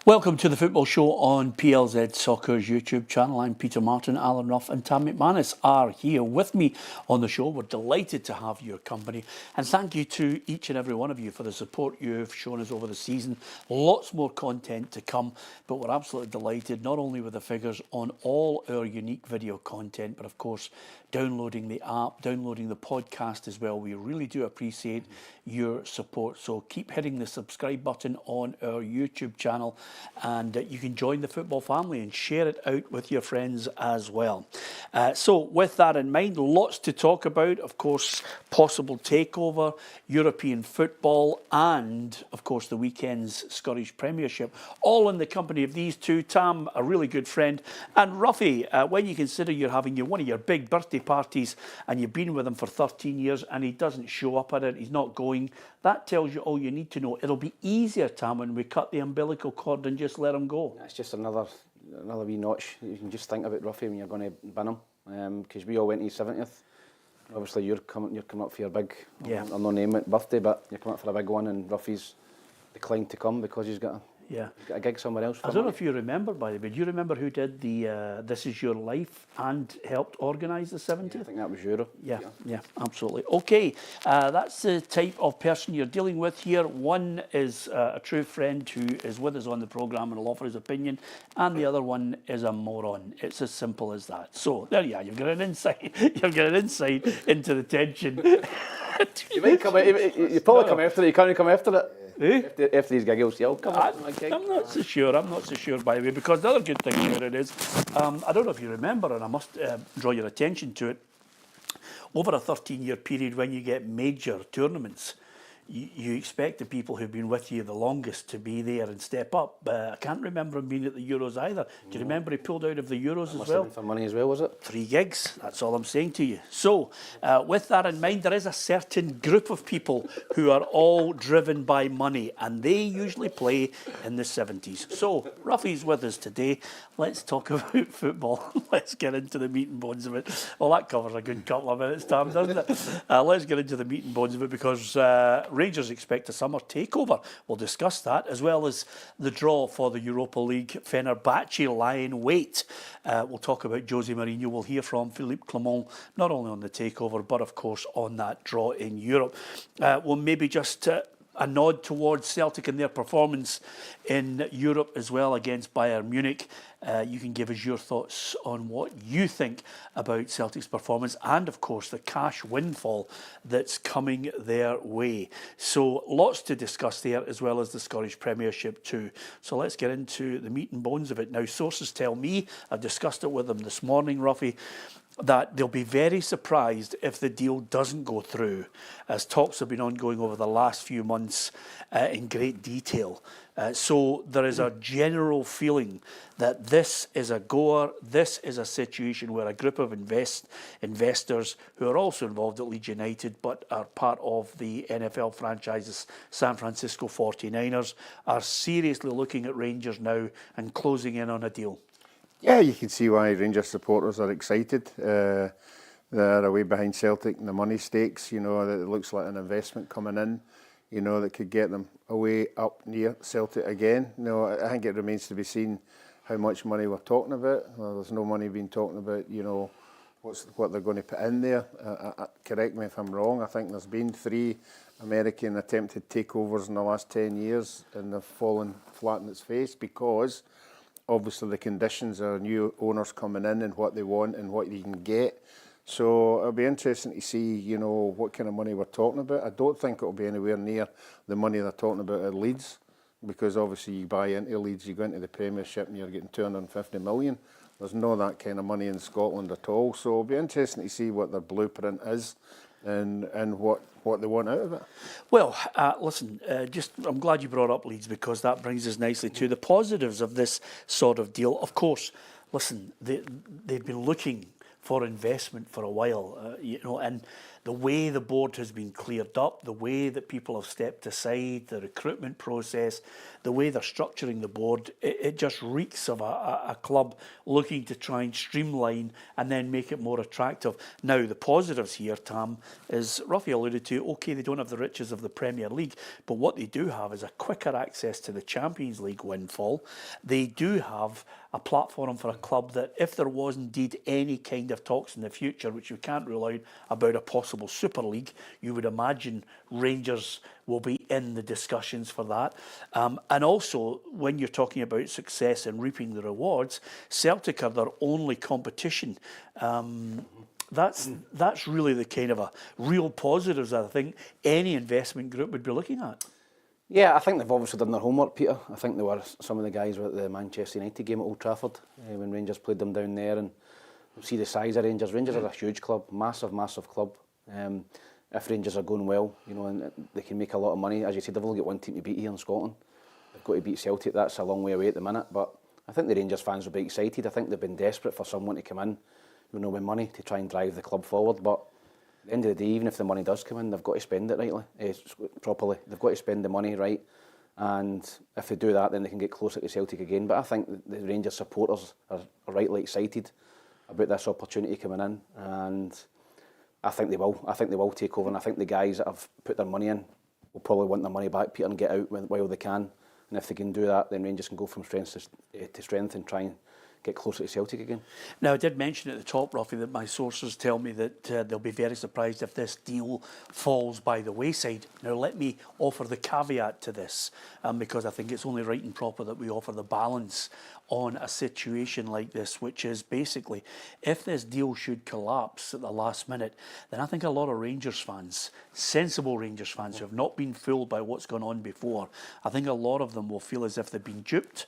Welcome to the Football Show on PLZ Soccer's YouTube channel. I'm Peter Martin, Alan Ruff and Tam McManus are here with me on the show. We're delighted to have your company and thank you to each and every one of you for the support you've shown us over the season. Lots more content to come, but we're absolutely delighted not only with the figures on all our unique video content, but of course downloading the app, downloading the podcast as well. We really do appreciate your support. So keep hitting the subscribe button on our YouTube channel and you can join the football family and share it out with your friends as well. So with that in mind, lots to talk about. Of course, possible takeover, European football, and of course the weekend's Scottish Premiership, all in the company of these two. Tam, a really good friend, and Ruffy, when you consider you're having one of your big birthday parties and you've been with him for 13 years and he doesn't show up at it, he's not going, that tells you all you need to know. It'll be easier, Tam, when we cut the umbilical cord and just let him go. It's just another wee notch. You can just think about Ruffy when you're going to bin him, because we all went to his 70th. Obviously, you're coming up for your big, I'll not name it, birthday, but you're coming up for a big one, and Ruffy's declined to come because he's got a gig somewhere else. I don't know if you remember, by the way. Do you remember who did the This Is Your Life and helped organise the 70th? Yeah, I think that was Euro. Yeah, absolutely. Okay, that's the type of person you're dealing with here. One is a true friend who is with us on the programme and will offer his opinion, and the other one is a moron. It's as simple as that. So there you are. You've got an insight. You've got an insight into the tension. You might come. You probably come after it. You can't come after it. After these giggles, you'll come. I'm not so sure. I'm not so sure, by the way, because the other good thing about it is, I don't know if you remember, and I must draw your attention to it. Over a 13-year period, when you get major tournaments, you expect the people who've been with you the longest to be there and step up. I can't remember him being at the Euros either. Do you remember he pulled out of the Euros as well? For money as well, was it? 3 gigs, that's all I'm saying to you. So, with that in mind, there is a certain group of people who are all driven by money, and they usually play in the 70s. So, Ruffy's with us today. Let's talk about football. Let's get into the meat and bones of it. Well, that covers a good couple of minutes, Tam, doesn't it? Let's get into the meat and bones of it, because Rangers expect a summer takeover. We'll discuss that, as well as the draw for the Europa League. Fenerbahçe lie in wait. We'll talk about Jose Mourinho. We'll hear from Philippe, Clement, not only on the takeover, but of course on that draw in Europe. We'll maybe just a nod towards Celtic and their performance in Europe as well against Bayern Munich. You can give us your thoughts on what you think about Celtic's performance and, of course, the cash windfall that's coming their way. So lots to discuss there, as well as the Scottish Premiership too. So let's get into the meat and bones of it. Now, sources tell me, I've discussed it with them this morning, Ruffy, that they'll be very surprised if the deal doesn't go through, as talks have been ongoing over the last few months in great detail. So there is a general feeling that this is a goer. This is a situation where a group of investors who are also involved at Leeds United but are part of the NFL franchise's San Francisco 49ers are seriously looking at Rangers now and closing in on a deal. Yeah, you can see why Rangers supporters are excited. They're away behind Celtic and the money stakes. You know, that it looks like an investment coming in, you know, that could get them away up near Celtic again. No, I think it remains to be seen how much money we're talking about. Well, there's no money being talked about, you know, what they're going to put in there. Correct me if I'm wrong. I think there's been 3 American attempted takeovers in the last 10 years and they've fallen flat on its face because obviously the conditions are new owners coming in and what they want and what you can get. So it'll be interesting to see, you know, what kind of money we're talking about. I don't think it'll be anywhere near the money they're talking about at Leeds, because obviously you buy into Leeds, you go into the Premiership and you're getting 250 million. There's no that kind of money in Scotland at all. So it'll be interesting to see what their blueprint is and what they want out of it. Well, listen, I'm glad you brought up Leeds, because that brings us nicely to the positives of this sort of deal. Of course, listen, they've been looking for investment for a while, and the way the board has been cleared up, the way that people have stepped aside, the recruitment process, the way they're structuring the board, it just reeks of a club looking to try and streamline and then make it more attractive. Now, the positives here, Tam, is Ruffy alluded to, okay, they don't have the riches of the Premier League, but what they do have is a quicker access to the Champions League windfall. They do have a platform for a club that, if there was indeed any kind of talks in the future, which we can't rule out, about a possible Super League, you would imagine Rangers will be in the discussions for that. And also, when you're talking about success and reaping the rewards, Celtic are their only competition. That's really the kind of a real positives I think any investment group would be looking at. Yeah, I think they've obviously done their homework, Peter. I think some of the guys were at the Manchester United game at Old Trafford when Rangers played them down there, and see the size of Rangers. Rangers are a huge club, massive club. If Rangers are going well, and they can make a lot of money. As you said, they've only got one team to beat here in Scotland. They've got to beat Celtic. That's a long way away at the minute, but I think the Rangers fans will be excited. I think they've been desperate for someone to come in, with money to try and drive the club forward. But at the end of the day, even if the money does come in, they've got to spend it properly. They've got to spend the money right, and if they do that, then they can get closer to Celtic again. But I think the Rangers supporters are rightly excited about this opportunity coming in, and I think they will. I think they will take over, and I think the guys that have put their money in will probably want their money back, Peter, and get out while they can. And if they can do that, then Rangers can go from strength to strength and try and get closer to Celtic again. Now, I did mention at the top, Ruffy, that my sources tell me that they'll be very surprised if this deal falls by the wayside. Now, let me offer the caveat to this, because I think it's only right and proper that we offer the balance on a situation like this, which is basically, if this deal should collapse at the last minute, then I think a lot of Rangers fans, sensible Rangers fans who have not been fooled by what's gone on before, I think a lot of them will feel as if they've been duped.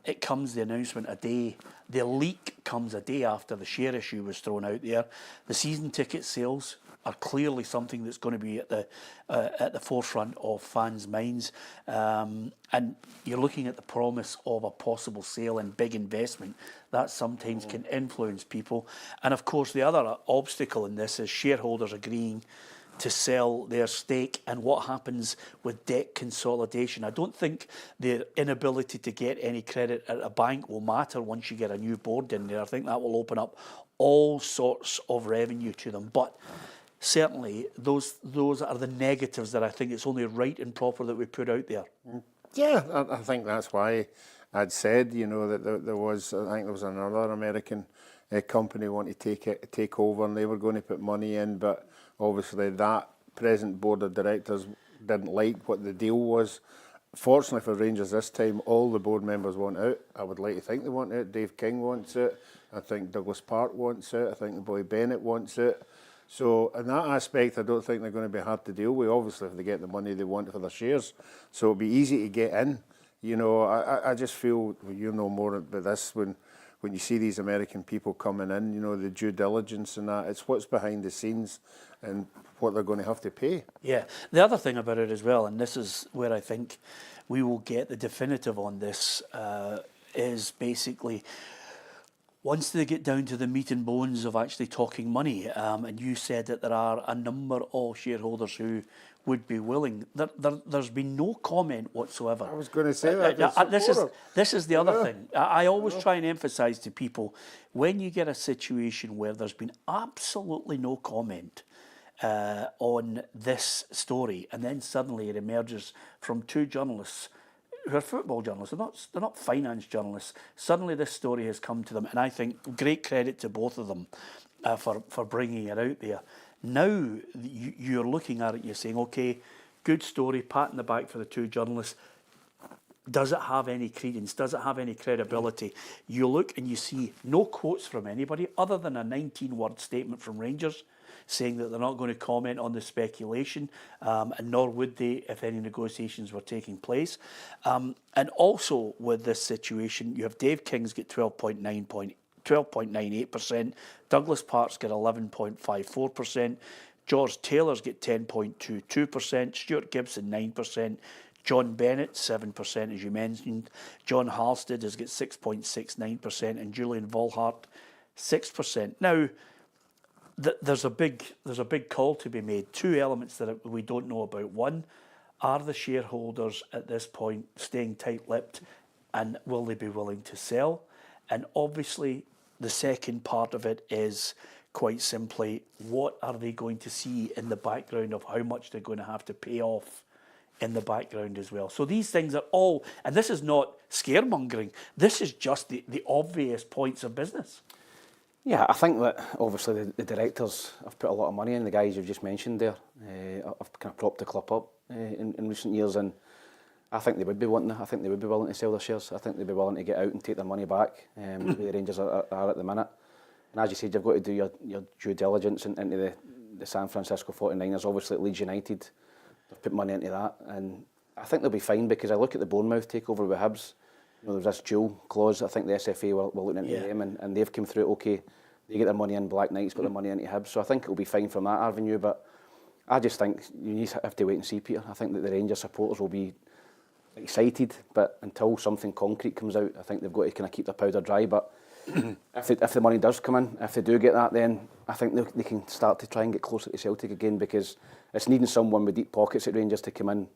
It comes, the announcement, the leak comes a day after the share issue was thrown out there. The season ticket sales are clearly something that's going to be at the forefront of fans' minds. And you're looking at the promise of a possible sale and big investment. That sometimes can influence people. And of course, the other obstacle in this is shareholders agreeing to sell their stake, and what happens with debt consolidation. I don't think their inability to get any credit at a bank will matter once you get a new board in there. I think that will open up all sorts of revenue to them. But certainly those are the negatives that I think it's only right and proper that we put out there. Yeah, I think that's why I'd said, that there was another American company wanting to take over, and they were going to put money in, but obviously that present board of directors didn't like what the deal was. Fortunately for Rangers this time, all the board members want out. I would like to think they want out. Dave King wants it. I think Douglas Park wants it. I think the boy Bennett wants it. So in that aspect, I don't think they're going to be hard to deal with, obviously, if they get the money they want for their shares. So it'll be easy to get in. I just feel, more about this when you see these American people coming in, the due diligence and that, it's what's behind the scenes and what they're going to have to pay. Yeah. The other thing about it as well, and this is where I think we will get the definitive on this, is basically once they get down to the meat and bones of actually talking money, and you said that there are a number of shareholders who would be willing. There's been no comment whatsoever. I was going to say that. This is the other thing. I always try and emphasise to people, when you get a situation where there's been absolutely no comment on this story, and then suddenly it emerges from two journalists who are football journalists, they're not finance journalists. Suddenly this story has come to them, and I think great credit to both of them for bringing it out there. Now you're looking at it, you're saying, okay, good story, pat in the back for the two journalists. Does it have any credence? Does it have any credibility? You look and you see no quotes from anybody other than a 19-word statement from Rangers saying that they're not going to comment on the speculation, and nor would they if any negotiations were taking place. And also with this situation, you have Dave King's got 12.98%, Douglas Park's got 11.54%, George Taylor's got 10.22%, Stuart Gibson 9%, John Bennett 7%, as you mentioned, John Halstead has got 6.69%, and Julian Volhart 6%. Now, there's a big call to be made. Two elements that we don't know about. One, are the shareholders at this point staying tight-lipped, and will they be willing to sell? And obviously, the second part of it is quite simply, what are they going to see in the background of how much they're going to have to pay off in the background as well. So these things are all, and this is not scaremongering, this is just the obvious points of business. Yeah, I think that obviously the directors have put a lot of money in, the guys you've just mentioned there. Have kind of propped the club up in recent years, and I think they would be wanting. I think they would be willing to sell their shares. I think they'd be willing to get out and take their money back, the way the Rangers are at the minute. And as you said, you've got to do your due diligence into the San Francisco 49ers. Obviously, at Leeds United, they've put money into that, and I think they'll be fine, because I look at the Bournemouth takeover with Hibs. You know, there's this dual clause. I think the SFA were looking into them, and they've come through okay. They get their money in, Black Knights put their money into Hibs. So I think it'll be fine from that avenue. But I just think you have to wait and see, Peter. I think that the Rangers supporters will be excited, but until something concrete comes out, I think they've got to kind of keep their powder dry. But if the money does come in, if they do get that, then I think they can start to try and get closer to Celtic again, because it's needing someone with deep pockets at Rangers to come in,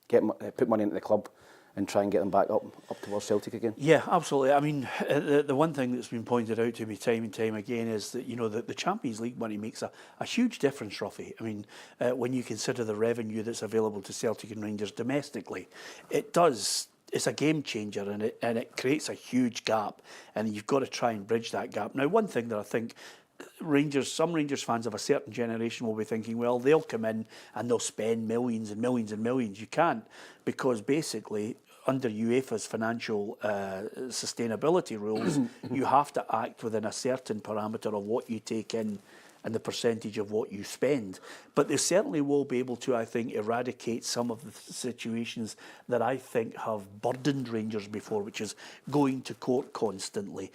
put money into the club, and try and get them back up towards Celtic again. Yeah, absolutely. I mean, the one thing that's been pointed out to me time and time again is that, you know, the Champions League money makes a huge difference, Ruffy. I mean, when you consider the revenue that's available to Celtic and Rangers domestically, it does. It's a game changer, and it creates a huge gap, and you've got to try and bridge that gap. Now, one thing that I think some Rangers fans of a certain generation will be thinking, well, they'll come in and they'll spend millions and millions and millions. You can't, because basically, under UEFA's financial sustainability rules, you have to act within a certain parameter of what you take in and the percentage of what you spend. But they certainly will be able to, I think, eradicate some of the situations that I think have burdened Rangers before, which is going to court constantly,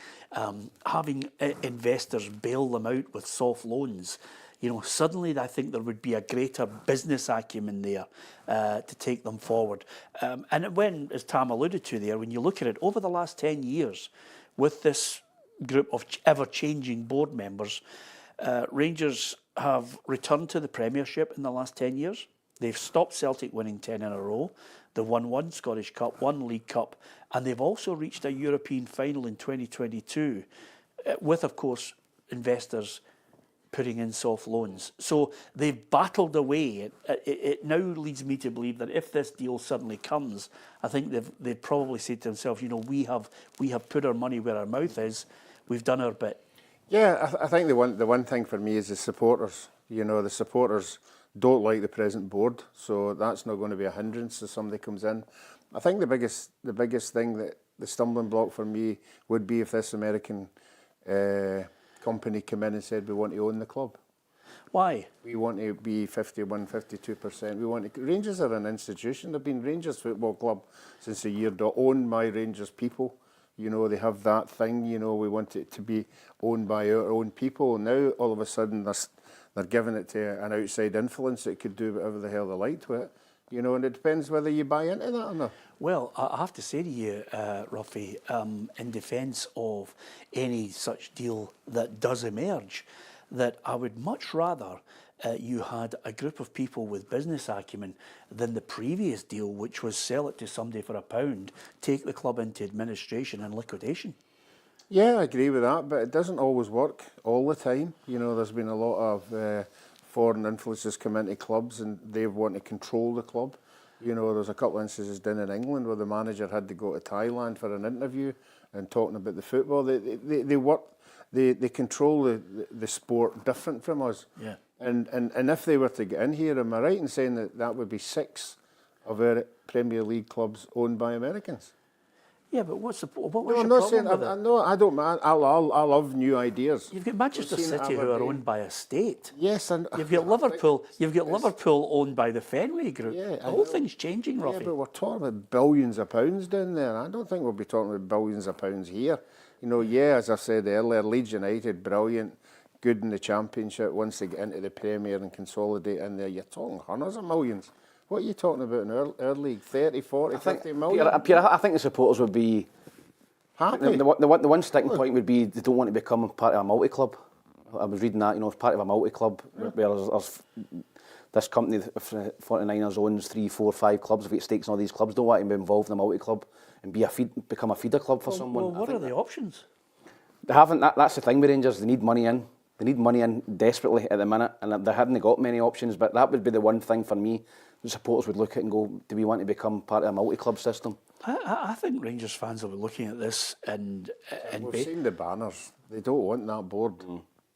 having investors bail them out with soft loans. You know, suddenly I think there would be a greater business acumen there to take them forward. And when, as Tam alluded to there, when you look at it, over the last 10 years, with this group of ever-changing board members, Rangers have returned to the Premiership in the last 10 years. They've stopped Celtic winning 10 in a row. They've won one Scottish Cup, one League Cup, and they've also reached a European final in 2022, with, of course, investors putting in soft loans. So they've battled away. It now leads me to believe that if this deal suddenly comes, I think they've probably said to themselves, you know, we have put our money where our mouth is. We've done our bit. Yeah, I think the one thing for me is the supporters. You know, the supporters don't like the present board, so that's not going to be a hindrance if somebody comes in. I think the biggest thing, that the stumbling block for me would be if this American company come in and said, we want to own the club. Why? We want to be 51, 52%. We want to. Rangers are an institution. They've been Rangers Football Club since the year owned by Rangers people. You know, they have that thing, you know, we want it to be owned by our own people. Now, all of a sudden, they're giving it to an outside influence that could do whatever the hell they like to it. You know, and it depends whether you buy into that or not. Well, I have to say to you, Ruffy, in defence of any such deal that does emerge, that I would much rather you had a group of people with business acumen than the previous deal, which was sell it to somebody for £1, take the club into administration and liquidation. Yeah, I agree with that, but it doesn't always work all the time. You know, there's been a lot of foreign influences come into clubs and they want to control the club. You know, there's a couple of instances down in England where the manager had to go to Thailand for an interview and talking about the football. They work, they control the sport different from us. Yeah. And if they were to get in here, am I right in saying that would be 6 of our Premier League clubs owned by Americans? Yeah, but what was No, your I'm not saying. problem with it? No, I don't. I love new ideas. You've got Manchester City who are owned by a state. Yes, and You've got Liverpool. You've got Liverpool owned by the Fenway Group. Yeah, the whole thing's changing, Ruffy. Yeah, but we're talking about billions of pounds down there. I don't think we'll be talking about billions of pounds here. You know, yeah, as I said earlier, Leeds United, brilliant, good in the Championship. Once they get into the Premier and consolidate in there, you're talking hundreds of millions. What are you talking about in our league? 30, 40, 50 million? Pierre, I think the supporters would be happy. The one sticking point would be they don't want to become part of a multi-club. I was reading that, as part of a multi-club, where there's this company, 49ers owns 3, 4, 5 clubs, have got stakes in all these clubs, don't want to be involved in a multi-club and become a feeder club for someone. Well, what are the options? They haven't. That's the thing with Rangers. They need money in. They need money in desperately at the minute, and they haven't got many options. But that would be the one thing for me. The supporters would look at and go, "Do we want to become part of a multi-club system?" I think Rangers fans will be looking at this and we've seen the banners. They don't want that board.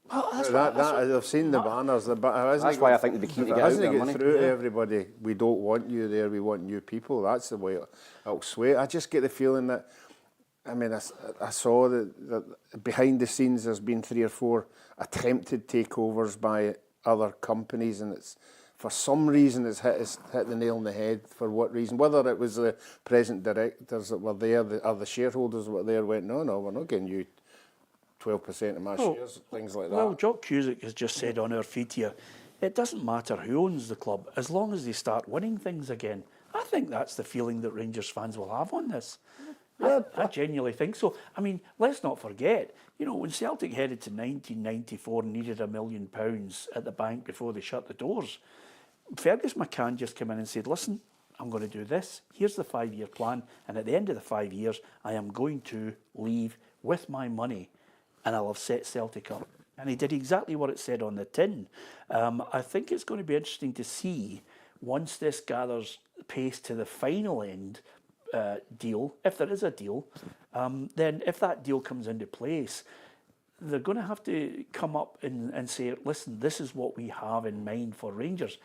Well, they've seen the banners. That's why I think they'd be keen to get out their money. Through to everybody. We don't want you there. We want new people. That's the way it'll sway. I just get the feeling that. I mean, I saw that behind the scenes there's been 3 or 4 attempted takeovers by other companies, and it's for some reason it's hit the nail on the head. For what reason? Whether it was the present directors that were there, the shareholders that were there went, no, we're not getting you 12% of my shares, things like that. Well, Jock Cusick has just said on our feed here, it doesn't matter who owns the club as long as they start winning things again. I think that's the feeling that Rangers fans will have on this. I genuinely think so. I mean, let's not forget, when Celtic headed to 1994 and needed £1 million at the bank before they shut the doors, Fergus McCann just came in and said, listen, I'm going to do this. Here's the 5-year plan. And at the end of the 5 years, I am going to leave with my money and I'll have set Celtic up. And he did exactly what it said on the tin. I think it's going to be interesting to see, once this gathers pace to the final end, deal, if there is a deal, then if that deal comes into place, they're going to have to come up and say, listen, this is what we have in mind for Rangers.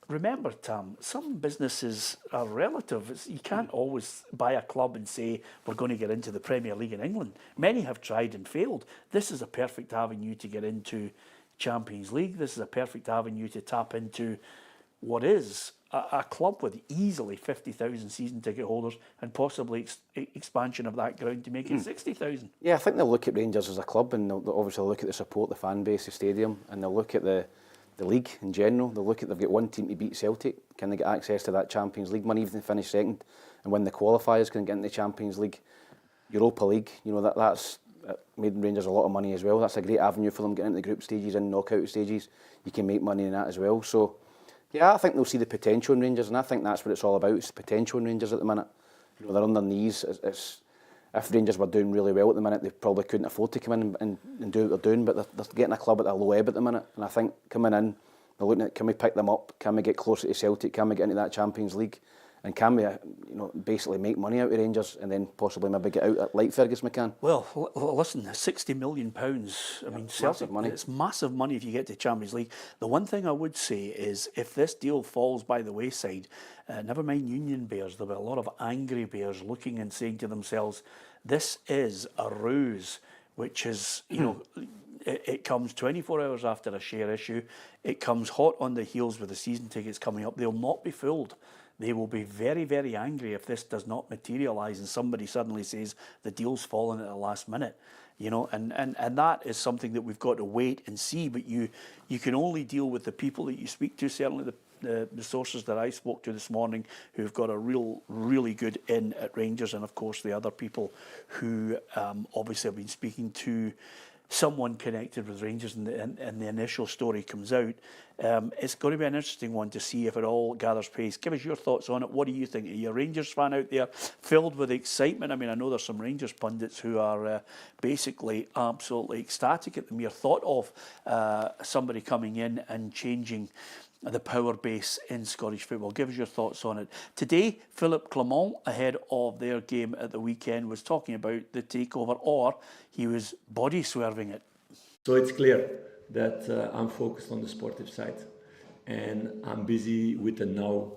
Remember, Tam, some businesses are relative. You can't always buy a club and say, we're going to get into the Premier League in England. Many have tried and failed. This is a perfect avenue to get into Champions League. This is a perfect avenue to tap into what is a club with easily 50,000 season ticket holders and possibly expansion of that ground to make it 60,000. Yeah, I think they'll look at Rangers as a club, and they'll obviously look at the support, the fan base, the stadium, and they'll look at the league in general. They'll look at, they've got one team to beat Celtic. Can they get access to that Champions League money, even finish second and win the qualifiers? Can they get into the Champions League, Europa League? That's made Rangers a lot of money as well. That's a great avenue for them getting into the group stages and knockout stages. You can make money in that as well. So yeah, I think they'll see the potential in Rangers, and I think that's what it's all about. It's the potential in Rangers at the minute. They're on their knees. If Rangers were doing really well at the minute, they probably couldn't afford to come in and do what they're doing, but they're getting a club at a low ebb at the minute. And I think coming in, they're looking at, can we pick them up? Can we get closer to Celtic? Can we get into that Champions League? And can we, basically make money out of Rangers and then possibly maybe get out like Fergus McCann? Well, listen, £60 million. I mean, Celtic, massive money. It's massive money if you get to Champions League. The one thing I would say is, if this deal falls by the wayside, never mind Union Bears, there'll be a lot of angry Bears looking and saying to themselves, this is a ruse, which is, it comes 24 hours after a share issue. It comes hot on the heels with the season tickets coming up. They'll not be fooled. They will be very, very angry if this does not materialise and somebody suddenly says the deal's fallen at the last minute. And that is something that we've got to wait and see. But you can only deal with the people that you speak to. Certainly the sources that I spoke to this morning, who've got a really good in at Rangers, and of course the other people who obviously have been speaking to someone connected with Rangers, and the initial story comes out. It's going to be an interesting one to see if it all gathers pace. Give us your thoughts on it. What do you think? Are you a Rangers fan out there filled with excitement? I mean, I know there's some Rangers pundits who are basically absolutely ecstatic at the mere thought of somebody coming in and changing the power base in Scottish football. Give us your thoughts on it. Today, Philippe, Clement, ahead of their game at the weekend, was talking about the takeover, or he was body swerving it. So it's clear that I'm focused on the sportive side, and I'm busy with the now.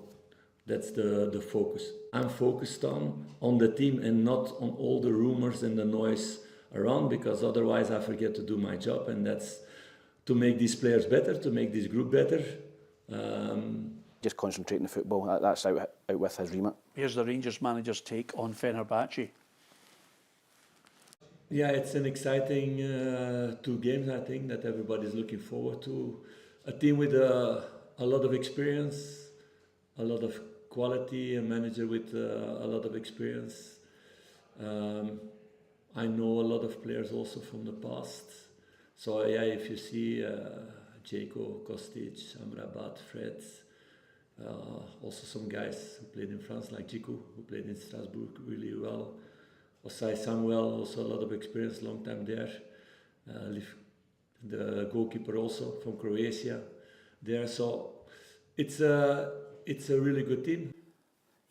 That's the focus. I'm focused on the team and not on all the rumors and the noise around, because otherwise I forget to do my job, and that's to make these players better, to make this group better. Just concentrating on football, that's out with his remit. Here's the Rangers manager's take on Fenerbahçe. Yeah, it's an exciting 2 games, I think, that everybody's looking forward to. A team with a lot of experience, a lot of quality, a manager with a lot of experience. I know a lot of players also from the past. So yeah, if you see Jaco, Kostic, Amrabat, Fred, also some guys who played in France like Jiku, who played in Strasbourg really well. Osai Samuel, also a lot of experience, long time there. The goalkeeper also from Croatia there. So it's a really good team.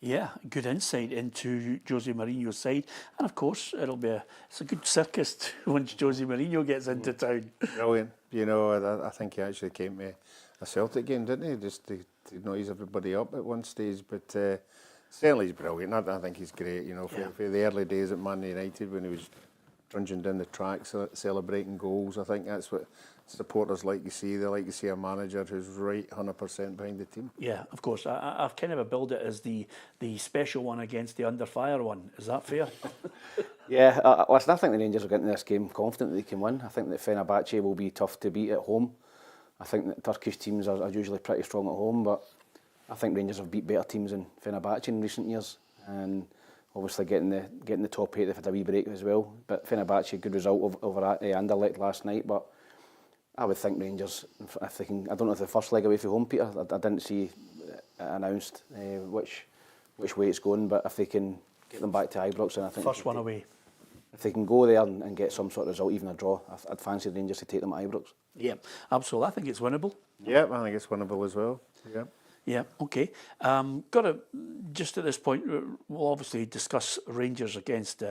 Yeah, good insight into Jose Mourinho's side, and of course it's a good circus once Jose Mourinho gets into town. Brilliant. You know, I think he actually came to a Celtic game, didn't he? Just to noise everybody up at one stage. But certainly he's brilliant. I think he's great. You know, for the early days at Man United when he was trudging down the track, celebrating goals. I think that's what supporters like to see. They like to see a manager who's right 100% behind the team. Yeah, of course. I've kind of billed it as the special one against the under fire one. Is that fair? Yeah, listen, I think the Rangers will get into this game confident that they can win. I think that Fenerbahçe will be tough to beat at home. I think that Turkish teams are usually pretty strong at home, but I think Rangers have beat better teams than Fenerbahçe in recent years. And obviously getting the top 8, they've had a wee break as well. But Fenerbahçe, good result over Anderlecht last night. But I would think Rangers, if they can, I don't know if the first leg away from home, Peter, I didn't see it announced which way it's going, but if they can get them back to Ibrox, then I think... First one away. If they can go there and get some sort of result, even a draw, I'd fancy the Rangers to take them at Ibrox. Yeah, absolutely. I think it's winnable. Yeah, I think it's winnable as well. Yeah. Yeah, okay. Just at this point, we'll obviously discuss Rangers against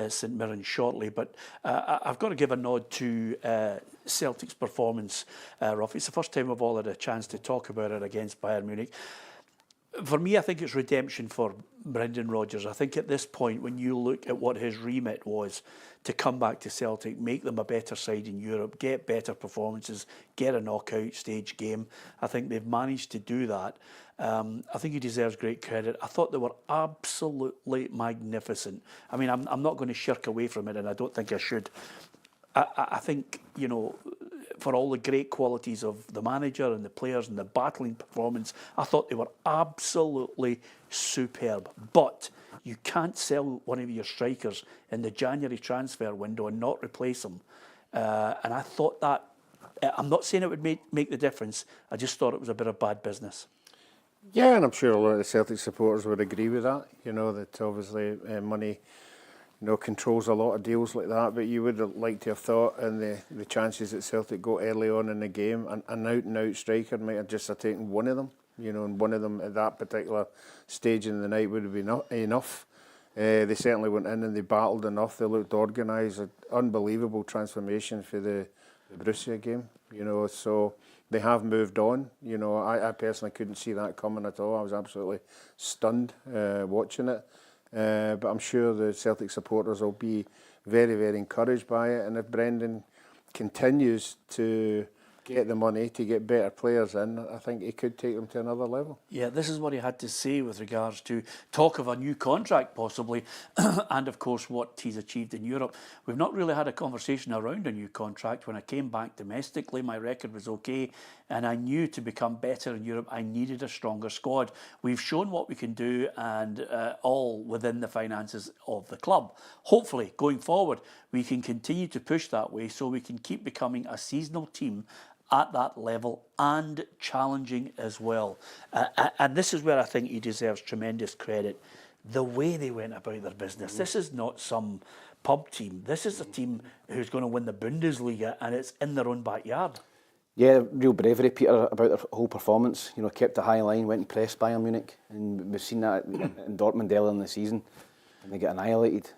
St Mirren shortly, but I've got to give a nod to Celtic's performance, Ruff. It's the first time we've all had a chance to talk about it against Bayern Munich. For me, I think it's redemption for Brendan Rodgers. I think at this point, when you look at what his remit was to come back to Celtic, make them a better side in Europe, get better performances, get a knockout stage game, I think they've managed to do that. I think he deserves great credit. I thought they were absolutely magnificent. I mean, I'm not going to shirk away from it, and I don't think I should. I think, you know, for all the great qualities of the manager and the players and the battling performance, I thought they were absolutely superb. But you can't sell one of your strikers in the January transfer window and not replace them. And I thought that, I'm not saying it would make the difference, I just thought it was a bit of bad business. Yeah, and I'm sure a lot of the Celtic supporters would agree with that. You know, that obviously money, you know, controls a lot of deals like that, but you would like to have thought, and the chances that Celtic got early on in the game, an out-and-out striker might have just taken one of them, you know, and one of them at that particular stage in the night would have been enough. They certainly went in and they battled enough, they looked organised, an unbelievable transformation for the Borussia game, you know, so they have moved on. You know, I personally couldn't see that coming at all. I was absolutely stunned watching it. But I'm sure the Celtic supporters will be very, very encouraged by it. And if Brendan continues to get the money to get better players in, I think he could take them to another level. Yeah, this is what he had to say with regards to talk of a new contract possibly, and of course what he's achieved in Europe. We've not really had a conversation around a new contract. When I came back domestically, my record was okay, and I knew to become better in Europe, I needed a stronger squad. We've shown what we can do, and all within the finances of the club. Hopefully, going forward, we can continue to push that way so we can keep becoming a seasonal team at that level and challenging as well. And this is where I think he deserves tremendous credit. The way they went about their business. This is not some pub team. This is a team who's going to win the Bundesliga, and it's in their own backyard. Yeah, real bravery, Peter, about their whole performance. You know, kept a high line, went and pressed Bayern Munich, and we've seen that in Dortmund earlier in the season, and they get annihilated.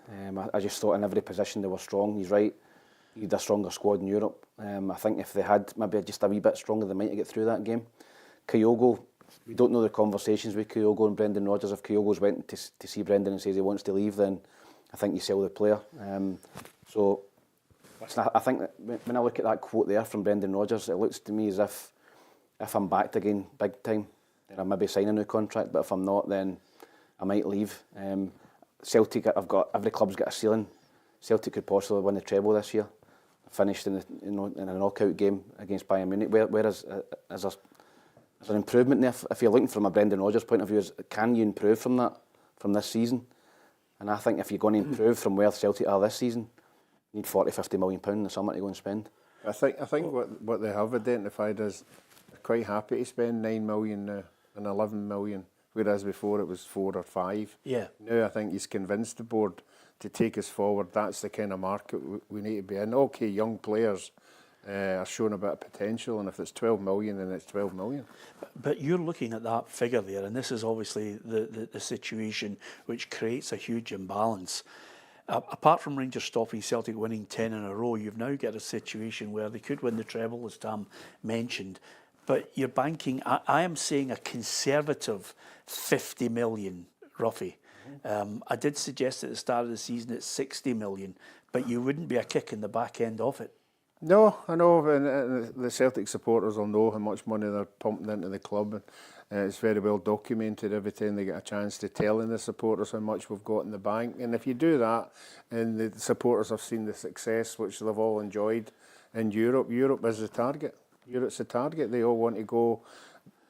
I just thought in every position they were strong. He's right. He had a stronger squad in Europe. I think if they had maybe just a wee bit stronger, they might have get through that game. Kyogo, we don't know the conversations with Kyogo and Brendan Rodgers. If Kyogo's went to see Brendan and says he wants to leave, then I think you sell the player. So I think that when I look at that quote there from Brendan Rodgers, it looks to me as if I'm backed again big time, then I'll maybe sign a new contract. But if I'm not, then I might leave. Celtic, every club's got a ceiling. Celtic could possibly win the treble this year. Finished in a knockout game against Bayern Munich. Whereas there's an improvement there. If you're looking from a Brendan Rodgers point of view, can you improve from this season? And I think if you're going to improve from where Celtic are this season, you need £40-50 million in the summer to go and spend. I think what they have identified is they're quite happy to spend 9 million now and 11 million, whereas before it was 4 or 5. Yeah. Now I think he's convinced the board to take us forward. That's the kind of market we need to be in. Okay, young players are showing a bit of potential, and if it's 12 million, then it's 12 million. But you're looking at that figure there, and this is obviously the situation which creates a huge imbalance. Apart from Rangers stopping Celtic winning 10 in a row, you've now got a situation where they could win the treble, as Tam mentioned, but you're banking, I am saying a conservative 50 million, Ruffy. I did suggest at the start of the season it's 60 million, but you wouldn't be a kick in the back end of it. No, I know, and the Celtic supporters will know how much money they're pumping into the club, and it's very well documented every time they get a chance to tell in the supporters how much we've got in the bank. And if you do that, and the supporters have seen the success which they've all enjoyed in Europe, Europe is the target. Europe's the target. They all want to go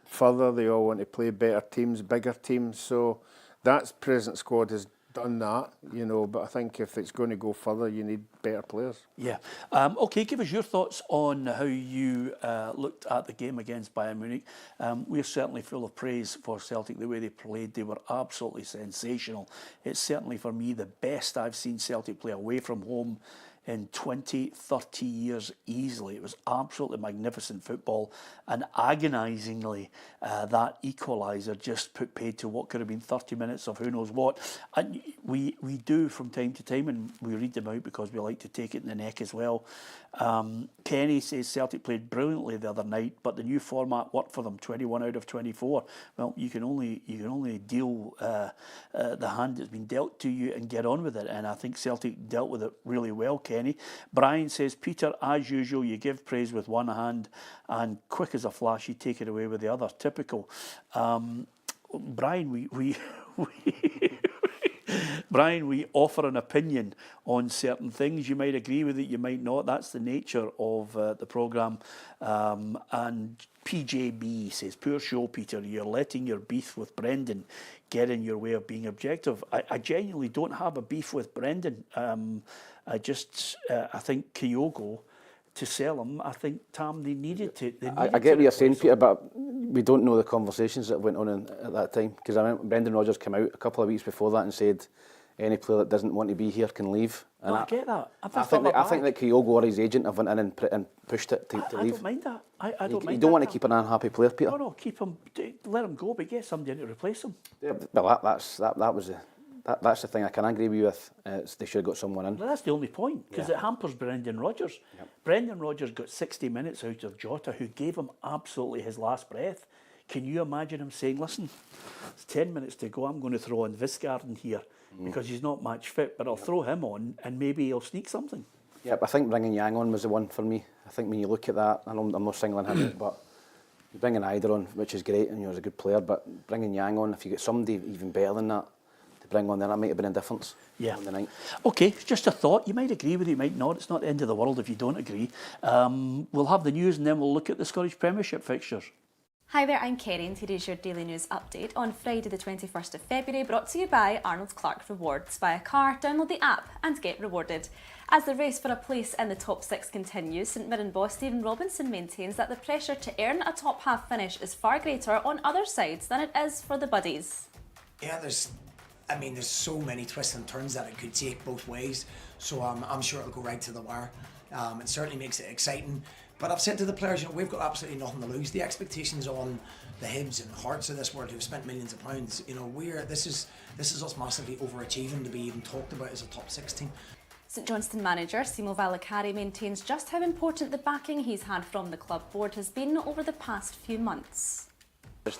further, they all want to play better teams, bigger teams, so that present squad has done that, you know, but I think if it's going to go further, you need better players. Yeah. Okay, give us your thoughts on how you looked at the game against Bayern Munich. We're certainly full of praise for Celtic, the way they played. They were absolutely sensational. It's certainly, for me, the best I've seen Celtic play away from home in 20, 30 years easily. It was absolutely magnificent football, and agonisingly that equaliser just put paid to what could have been 30 minutes of who knows what. And we do from time to time, and we read them out because we like to take it in the neck as well. Kenny says Celtic played brilliantly the other night, but the new format worked for them, 21 out of 24. Well, you can only deal the hand that's been dealt to you and get on with it, and I think Celtic dealt with it really well, Kenny. Brian says, Peter, as usual, you give praise with one hand and quick as a flash you take it away with the other. Typical. Brian, we Brian, we offer an opinion on certain things. You might agree with it, you might not. That's the nature of the programme. And PJB says, poor show, Peter. You're letting your beef with Brendan get in your way of being objective. I genuinely don't have a beef with Brendan. I think Kyogo, to sell him, I think, Tam, they needed to. I get what you're saying, Peter, but we don't know the conversations that went on at that time. Because I remember Brendan Rodgers came out a couple of weeks before that and said, any player that doesn't want to be here can leave. And I get that. I think that Kyogo or his agent have went in and pushed it to leave. I don't mind that. I don't mind that. You don't want to keep an unhappy player, Peter. No, keep him. Let him go, but get somebody in to replace him. Yeah, well, that's the thing I can agree with you. They should have got someone in. Well, that's the only point, because it hampers Brendan Rodgers. Yep. Brendan Rodgers got 60 minutes out of Jota, who gave him absolutely his last breath. Can you imagine him saying, listen, it's 10 minutes to go, I'm going to throw on Visgarden here because he's not match fit, but I'll throw him on and maybe he'll sneak something. Yeah, but I think bringing Yang on was the one for me. I think when you look at that, I'm not singling him out, but bringing Eider on, which is great, and he's a good player, but bringing Yang on, if you get somebody even better than that to bring on there, that might have been a difference on the night. Okay, just a thought. You might agree with it, you might not. It's not the end of the world if you don't agree. We'll have the news and then we'll look at the Scottish Premiership fixtures. Hi there, I'm Kerry and here is your daily news update on Friday the 21st of February, brought to you by Arnold Clark Rewards. Buy a car, download the app and get rewarded. As the race for a place in the top 6 continues, St Mirren boss Stephen Robinson maintains that the pressure to earn a top half finish is far greater on other sides than it is for the Buddies. Yeah, there's so many twists and turns that it could take both ways, so I'm sure it'll go right to the wire. It certainly makes it exciting. But I've said to the players, we've got absolutely nothing to lose. The expectations on the Hibs and Hearts of this world who've spent millions of pounds, this is us massively overachieving to be even talked about as a top 6 team. St Johnstone manager Simo Valakari maintains just how important the backing he's had from the club board has been over the past few months.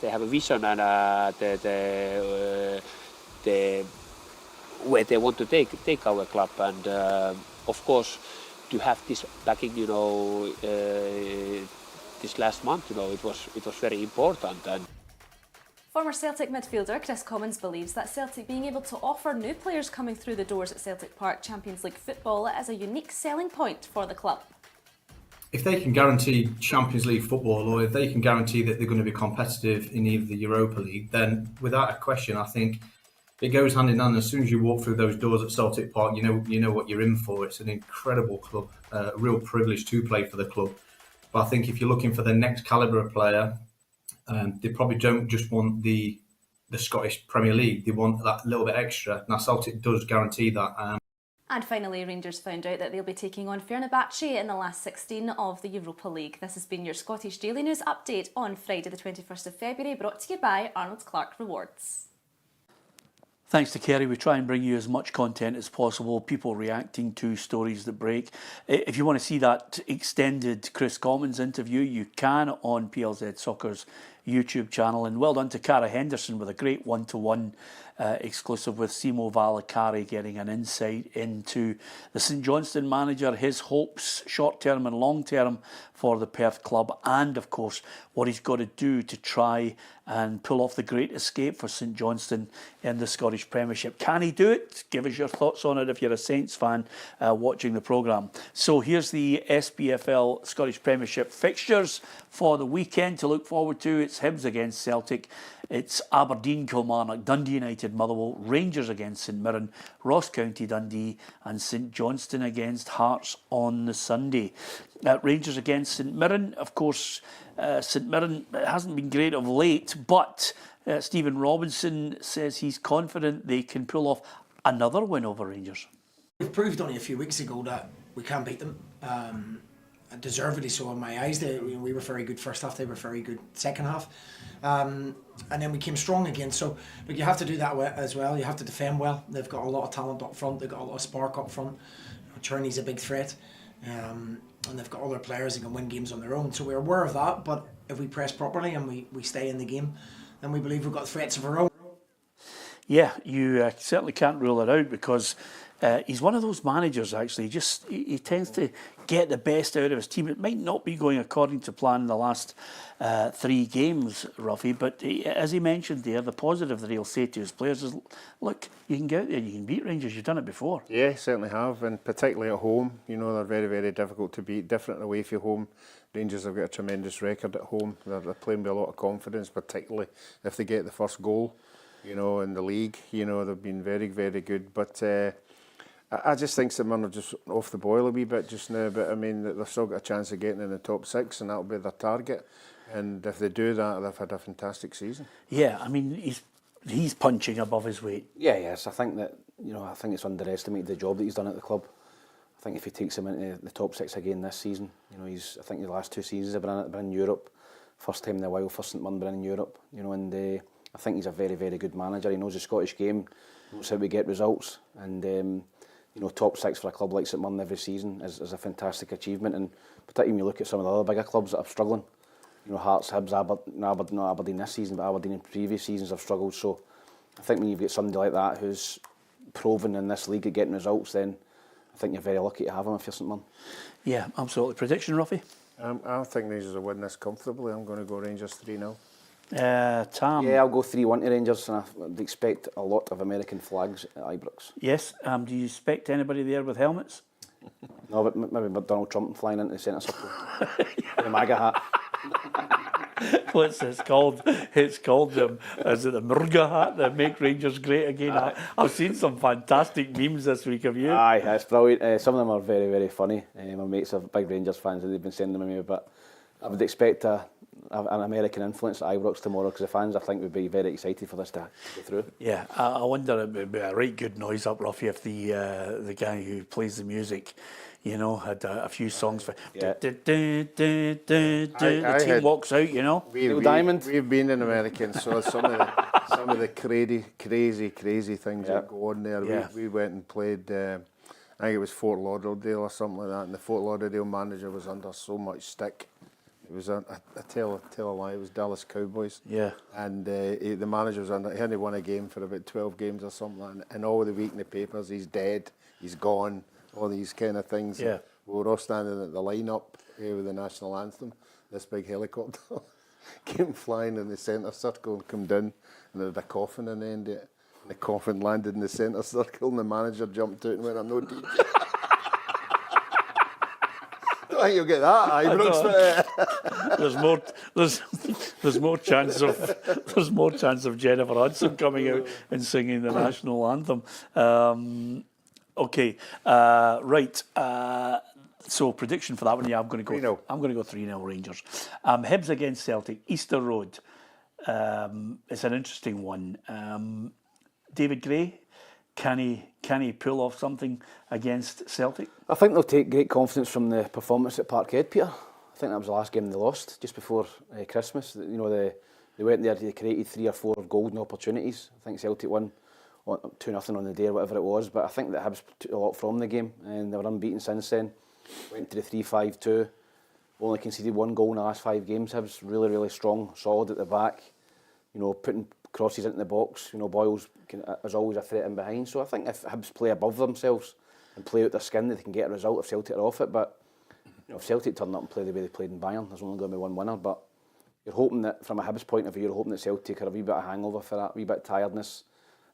They have a vision and where they want to take our club, and of course, to have this backing, this last month, it was very important. And former Celtic midfielder Chris Commons believes that Celtic being able to offer new players coming through the doors at Celtic Park Champions League football is a unique selling point for the club. If they can guarantee Champions League football, or if they can guarantee that they're going to be competitive in either the Europa League, then without a question, I think it goes hand in hand. As soon as you walk through those doors at Celtic Park, you know what you're in for. It's an incredible club, a real privilege to play for the club. But I think if you're looking for the next calibre of player, they probably don't just want the Scottish Premier League. They want that little bit extra. Now Celtic does guarantee that. And finally, Rangers found out that they'll be taking on Fenerbahçe in the last 16 of the Europa League. This has been your Scottish Daily News update on Friday the 21st of February, brought to you by Arnold Clark Rewards. Thanks to Kerry, we try and bring you as much content as possible, people reacting to stories that break. If you want to see that extended Chris Commons interview, you can on PLZ Soccer's YouTube channel. And well done to Cara Henderson with a great one-to-one exclusive with Simo Valakari, getting an insight into the St Johnstone manager, his hopes short-term and long-term for the Perth club, and of course what he's got to do to try and pull off the great escape for St Johnstone in the Scottish Premiership. Can he do it? Give us your thoughts on it if you're a Saints fan watching the programme. So here's the SPFL Scottish Premiership fixtures for the weekend to look forward to. It's Hibs against Celtic. It's Aberdeen, Kilmarnock, Dundee United, Motherwell, Rangers against St Mirren, Ross County, Dundee, and St Johnstone against Hearts on the Sunday. Rangers against St Mirren, of course, St Mirren hasn't been great of late, but Stephen Robinson says he's confident they can pull off another win over Rangers. We've proved only a few weeks ago that we can beat them. Deservedly so in my eyes. We were very good first half, they were very good second half. And then we came strong again. So but you have to do that as well. You have to defend well. They've got a lot of talent up front. They've got a lot of spark up front. Cherney's a big threat. And they've got other players that can win games on their own. So we're aware of that. But if we press properly and we stay in the game, then we believe we've got threats of our own. Yeah, you certainly can't rule it out, because he's one of those managers, actually. He tends to get the best out of his team. It might not be going according to plan in the last 3 games, Ruffy, but as he mentioned there, the positive that he'll say to his players is, look, you can get out there, you can beat Rangers, you've done it before. Yeah, certainly have, and particularly at home. You know, they're very, very difficult to beat, different away from home. Rangers have got a tremendous record at home. They're playing with a lot of confidence, particularly if they get the first goal. You know, in the league, you know, they've been very, very good. But I just think St Mirren are just off the boil a wee bit just now. But I mean, they've still got a chance of getting in the top 6, and that'll be their target. And if they do that, they've had a fantastic season. Yeah, I mean, he's punching above his weight. Yeah, yes. I think that, you know, I think it's underestimated the job that he's done at the club. I think if he takes them into the top 6 again this season, you know, I think the last 2 seasons have been in Europe. First time in a while for St Mirren been in Europe, you know, and I think he's a very, very good manager. He knows the Scottish game, knows how we get results, and you know, top 6 for a club like St Mirren every season is a fantastic achievement. And particularly when you look at some of the other bigger clubs that are struggling, you know, Hearts, Hibs, not Aberdeen this season, but Aberdeen in previous seasons have struggled. So I think when you've got somebody like that who's proven in this league at getting results, then I think you're very lucky to have him if you're St Mirren. Yeah, absolutely. Prediction, Ruffy? I think Rangers will win this comfortably. I'm going to go Rangers 3-0. Tam? Yeah, I'll go 3-1 to Rangers, and I'd expect a lot of American flags at Ibrox. Yes. Do you expect anybody there with helmets? No, but maybe Donald Trump flying into the centre circle with a MAGA hat. What's it called? It's called is it the Murga hat that make Rangers great again? I've seen some fantastic memes this week. Have you? Aye, it's brilliant. Some of them are very, very funny. My mates are big Rangers fans, and they've been sending them to me. But I would expect an American influence at Ibrox tomorrow, because the fans, I think, would be very excited for this to go through. Yeah, I wonder, it would be a right good noise up, Ruffy, if the guy who plays the music, you know, had a few songs for. Yeah. The team walks out, you know. Diamond. We've been in America and saw some of the crazy things that go on there. Yeah. We went and played. I think it was Fort Lauderdale or something like that, and the Fort Lauderdale manager was under so much stick. It was I tell a lie. It was Dallas Cowboys. Yeah. And the manager was under. He hadn't won a game for about 12 games or something, and all the week in the papers, he's dead, he's gone, all these kind of things. Yeah. We were all standing at the line-up with the national anthem. This big helicopter came flying in the centre circle and come down, and there had a coffin in the end of it. The coffin landed in the centre circle, and the manager jumped out and went, "I'm no DJ." don't think you'll get that, Ibrox. There's more chance of Jennifer Hudson coming out and singing the national anthem. Okay, right. So prediction for that one, yeah, I'm going to go 3-0. I'm going to go 3-0 Rangers. Hibs against Celtic, Easter Road. It's an interesting one. David Gray, can he pull off something against Celtic? I think they'll take great confidence from the performance at Parkhead, Peter. I think that was the last game they lost just before Christmas. You know, they went there, they created 3 or 4 golden opportunities. I think Celtic won 2-0 on the day or whatever it was, but I think that Hibs took a lot from the game and they were unbeaten since then. Went to the 3-5-2, only conceded 1 goal in the last 5 games. Hibs really, really strong, solid at the back, you know, putting crosses into the box. You know, Boyle's is always a threat in behind, so I think if Hibs play above themselves and play out their skin, they can get a result if Celtic are off it. But you know, if Celtic turn up and play the way they played in Bayern, there's only going to be one winner. But you're hoping that, from a Hibs point of view, you're hoping that Celtic are a wee bit of hangover for that, a wee bit of tiredness.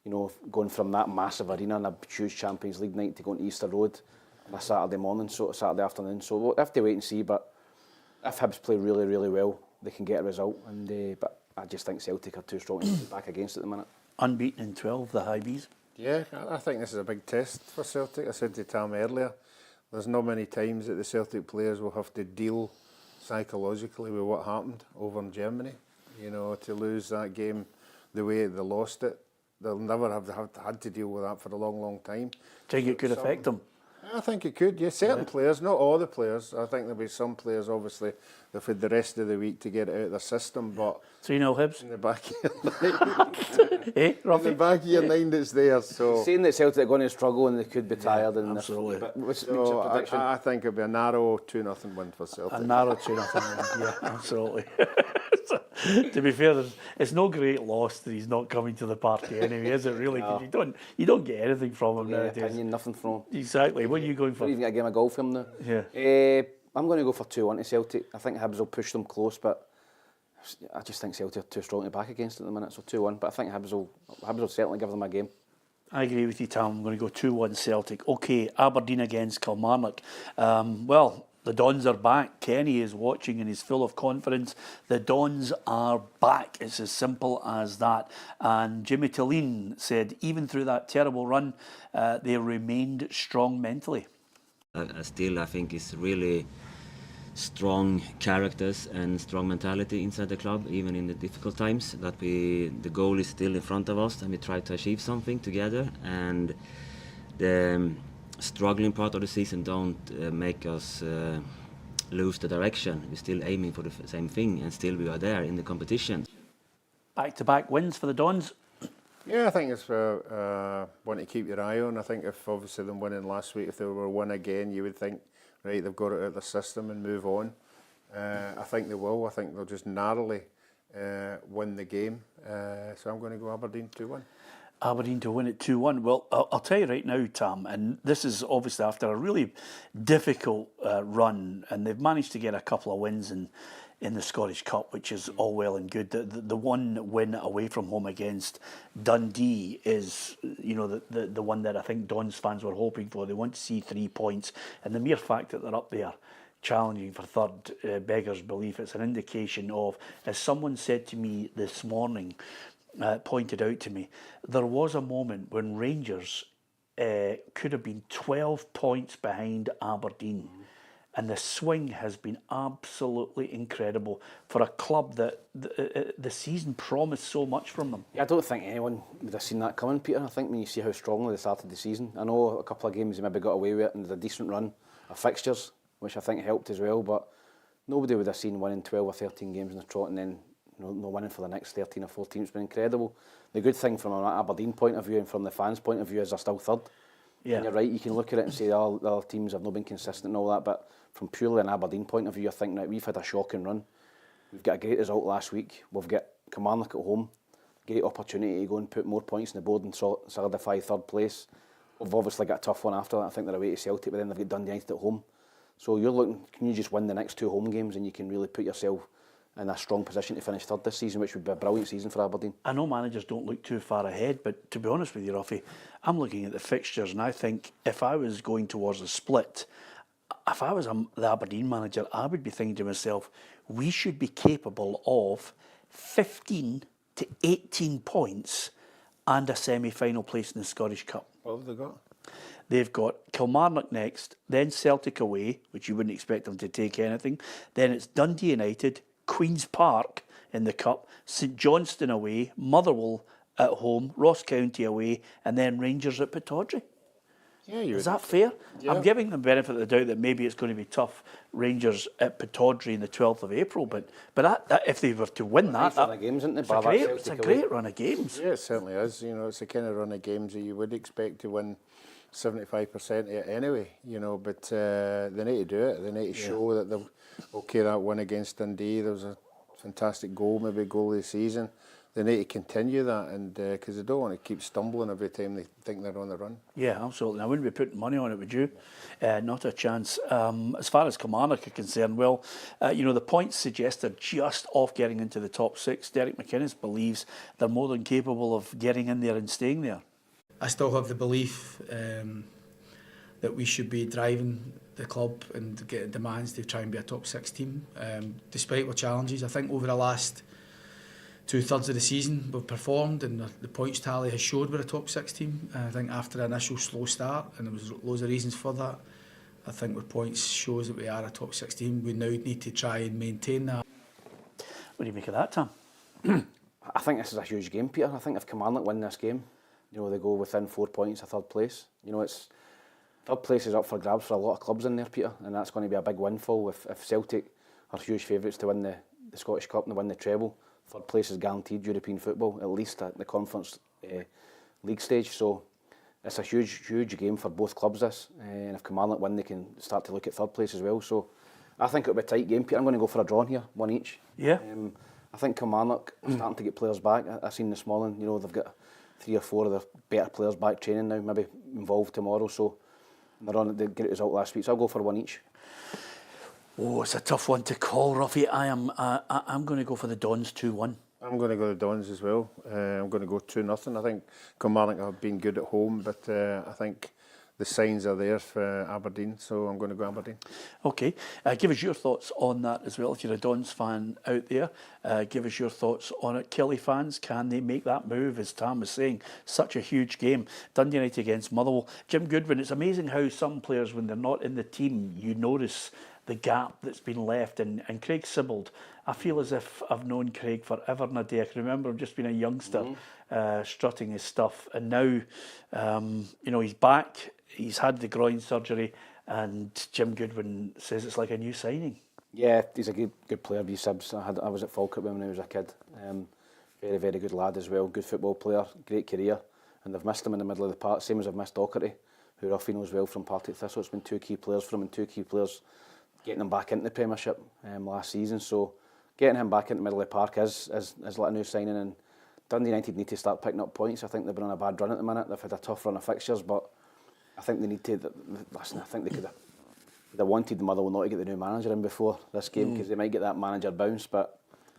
You know, going from that massive arena and a huge Champions League night to going to Easter Road on a Saturday morning, so Saturday afternoon. So we'll have to wait and see. But if Hibs play really, really well, they can get a result. And but I just think Celtic are too strong to be back against at the minute. Unbeaten in 12, the Hibs. Yeah, I think this is a big test for Celtic. I said to Tam earlier, there's not many times that the Celtic players will have to deal psychologically with what happened over in Germany. You know, to lose that game the way they lost it, they'll never have had to deal with that for a long, long time. Do you think it could affect them? I think it could, yeah. Certain players, not all the players. I think there'll be some players, obviously, they've had the rest of the week to get it out of their system, but 3-0 Hibs. in the back of your mind, Eh, in the back of your mind it's there. So Saying that Celtic are going to struggle and they could be tired. And absolutely. But what's So your prediction? I think it'll be a narrow 2-0 win for Celtic. A narrow 2-0 win. Yeah, absolutely. To be fair, it's no great loss that he's not coming to the party anyway, is it really? No. Because you don't get anything from him Yeah, nowadays. opinion, nothing from him. Exactly. What are you going Don't for? even get a game of golf from them now. Yeah. I'm going to go for 2-1 to Celtic. I think Hibs will push them close, but I just think Celtic are too strong to back against at the minute, so 2-1. But I think Hibs will certainly give them a game. I agree with you, Tom. I'm going to go 2-1 Celtic. Okay, Aberdeen against Kilmarnock. Well, the Dons are back. Kenny is watching and he's full of confidence. The Dons are back. It's as simple as that. And Jimmy Tillene said, even through that terrible run, they remained strong mentally. Still, I think it's really strong characters and strong mentality inside the club, even in the difficult times. That the goal is still in front of us, and we try to achieve something together. And the struggling part of the season don't make us lose the direction. We're still aiming for the same thing, and still we are there in the competition. Back-to-back wins for the Dons. Yeah, I think it's one to keep your eye on. I think if obviously them winning last week, if they were win again, you would think, right, they've got it out of their system and move on. I think they will. I think they'll just narrowly win the game. So I'm going to go Aberdeen 2-1. Aberdeen to win it 2-1. Well, I'll tell you right now, Tam, and this is obviously after a really difficult run, and they've managed to get a couple of wins in the Scottish Cup, which is all well and good. The one win away from home against Dundee is, you know, the one that I think Dons fans were hoping for. They want to see 3 points, and the mere fact that they're up there challenging for third beggars belief. It's an indication of, as someone said to me this morning, pointed out to me, there was a moment when Rangers could have been 12 points behind Aberdeen. And the swing has been absolutely incredible for a club that the season promised so much from them. Yeah, I don't think anyone would have seen that coming, Peter. I think when you see how strongly they started the season, I know a couple of games they maybe got away with it, and there's a decent run of fixtures, which I think helped as well, but nobody would have seen winning 12 or 13 games in the trot and then no winning for the next 13 or 14. It's been incredible. The good thing from an Aberdeen point of view and from the fans' point of view is they're still third. Yeah. And you're right, you can look at it and say, oh, the other teams have not been consistent and all that, but from purely an Aberdeen point of view, I think that we've had a shocking run. We've got a great result last week. We've got Kilmarnock at home. Great opportunity to go and put more points on the board and solidify third place. We've obviously got a tough one after that. I think they're away to Celtic, but then they've got Dundee United at home. So you're looking, can you just win the next 2 home games and you can really put yourself in a strong position to finish third this season, which would be a brilliant season for Aberdeen. I know managers don't look too far ahead, but to be honest with you, Ruffy, I'm looking at the fixtures and I think if I was going towards a split, if I was the Aberdeen manager, I would be thinking to myself, we should be capable of 15 to 18 points and a semi-final place in the Scottish Cup. What have they got? They've got Kilmarnock next, then Celtic away, which you wouldn't expect them to take anything. Then it's Dundee United, Queen's Park in the Cup, St Johnstone away, Motherwell at home, Ross County away, and then Rangers at Pittodrie. Yeah, Is that fair? Yeah. I'm giving them benefit of the doubt that maybe it's going to be tough. Rangers at Pittodrie on the 12th of April, but that if they were to win that, Run of games, isn't it? it's a great run of games. Yeah, it certainly is. You know, it's the kind of run of games that you would expect to win 75% of it anyway, you know, but they need to do it. They need to show that they'll, okay, that win against Dundee, there was a fantastic goal, maybe goal of the season. They need to continue that, and because they don't want to keep stumbling every time they think they're on the run. Yeah, absolutely. I wouldn't be putting money on it, would you? Not a chance. As far as Kilmarnock are concerned, well, you know, the points suggest they're just off getting into the top six. Derek McInnes believes they're more than capable of getting in there and staying there. I still have the belief that we should be driving the club and getting demands to try and be a top six team. Despite our challenges, I think over the last 2/3 of the season we've performed, and the points tally has showed we're a top six team. I think after an initial slow start, and there was loads of reasons for that, I think our points shows that we are a top six team. We now need to try and maintain that. What do you make of that, Tom? I think this is a huge game, Peter. I think if Kilmarnock win this game, you know, they go within 4 points of third place. You know, it's third place is up for grabs for a lot of clubs in there, Peter, and that's going to be a big windfall. If Celtic are huge favourites to win the Scottish Cup and win the treble, third place is guaranteed European football, at least at the Conference League stage. So it's a huge game for both clubs, this. And if Kilmarnock win, they can start to look at third place as well. So I think it'll be a tight game, Peter. I'm going to go for a draw here, one each. Yeah. I think Kilmarnock are starting to get players back. I've seen this morning, you know, they've got 3 or 4 of their better players back training now, maybe involved tomorrow. So they're on the great result last week. So I'll go for one each. Oh, it's a tough one to call, Ruffy. I'm going to go for the Dons 2-1. I'm going to go to Dons as well. I'm going to go 2-0. I think Kilmarnock have been good at home, but I think the signs are there for Aberdeen, so I'm going to go Aberdeen. Okay, give us your thoughts on that as well. If you're a Dons fan out there, give us your thoughts on it. Kelly fans, can they make that move? As Tam was saying, such a huge game. Dundee United against Motherwell. Jim Goodwin, it's amazing how some players, when they're not in the team, you notice the gap that's been left. And Craig Sibbald, I feel as if I've known Craig forever and a day. I can remember him just being a youngster, strutting his stuff. And now, you know, he's back. He's had the groin surgery, and Jim Goodwin says it's like a new signing. Yeah, he's a good player, B Sibs. I was at Falkirk when I was a kid. Very good lad as well. Good football player, great career. And they've missed him in the middle of the park, same as I've missed Docherty, who Ruffy knows well from Partick Thistle. It's been 2 key players for him, and 2 key players getting him back into the Premiership last season. So getting him back into the middle of the park is like a new signing. And Dundee United need to start picking up points. I think they've been on a bad run at the minute. They've had a tough run of fixtures, but I think they need to. Listen, I think they wanted Motherwell not to get the new manager in before this game, because they might get that manager bounce. But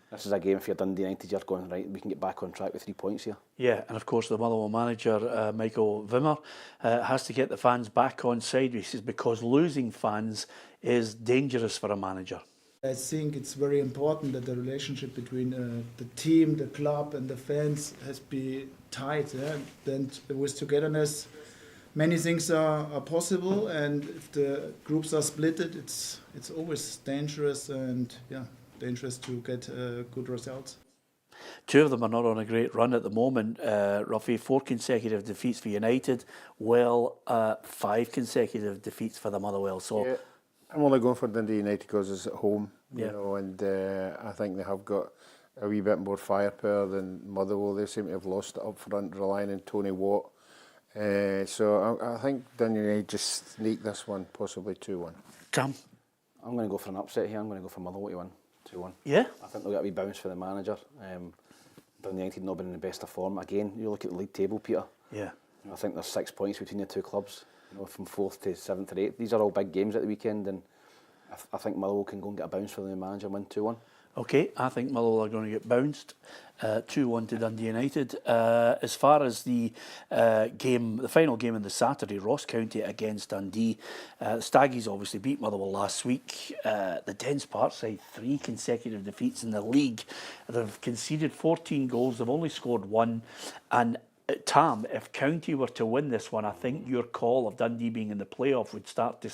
this is a game for your Dundee United. You're going right. We can get back on track with 3 points here. Yeah, and of course the Motherwell manager Michael Wimmer has to get the fans back on side. He says because losing fans is dangerous for a manager. I think it's very important that the relationship between the team, the club, and the fans has been tight. Yeah? Then with togetherness, many things are possible, and if the groups are splitted, it's always dangerous, and dangerous to get good results. 2 of them are not on a great run at the moment. Ruffy, 4 consecutive defeats for United, 5 consecutive defeats for the Motherwell. So yeah, I'm only going for Dundee United because it's at home, you know, and I think they have got a wee bit more firepower than Motherwell. They seem to have lost it up front, relying on Tony Watt. So I think Dundee United just sneak this one, possibly 2-1. Tom? I'm going to go for an upset here. I'm going to go for Motherwell to win 2-1. Yeah? I think they'll get a wee bounce for the manager. Dundee United not been in the best of form. Again, you look at the league table, Peter. Yeah. I think there's 6 points between the 2 clubs, you know, from 4th to 7th or 8th. These are all big games at the weekend, and I think Motherwell can go and get a bounce for the manager and win 2-1. Okay, I think Motherwell are going to get bounced 2-1 to Dundee United. As far as the game, the final game on the Saturday, Ross County against Dundee. The Staggies obviously beat Motherwell last week. The Dens Park side, 3 consecutive defeats in the league. They've conceded 14 goals. They've only scored 1. And Tam, if County were to win this one, I think your call of Dundee being in the playoff would start to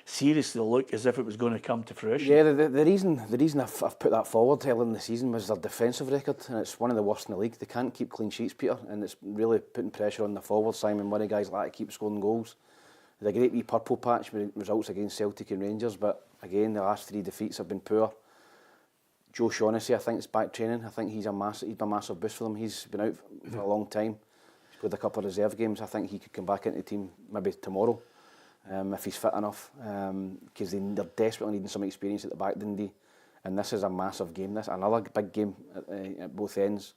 seriously look as if it was going to come to fruition. Yeah, the reason I've put that forward early in the season was their defensive record, and it's one of the worst in the league. They can't keep clean sheets, Peter, and it's really putting pressure on the forward. Simon Murray, guys like to keep scoring goals. They had a great wee purple patch with results against Celtic and Rangers, but again, the last 3 defeats have been poor. Joe Shaughnessy, I think, is back training. I think he's been a massive boost for them. He's been out for a long time. He's played a couple of reserve games. I think he could come back into the team maybe tomorrow if he's fit enough, because they're desperately needing some experience at the back, Dundee. And this is a massive game. This another big game at both ends.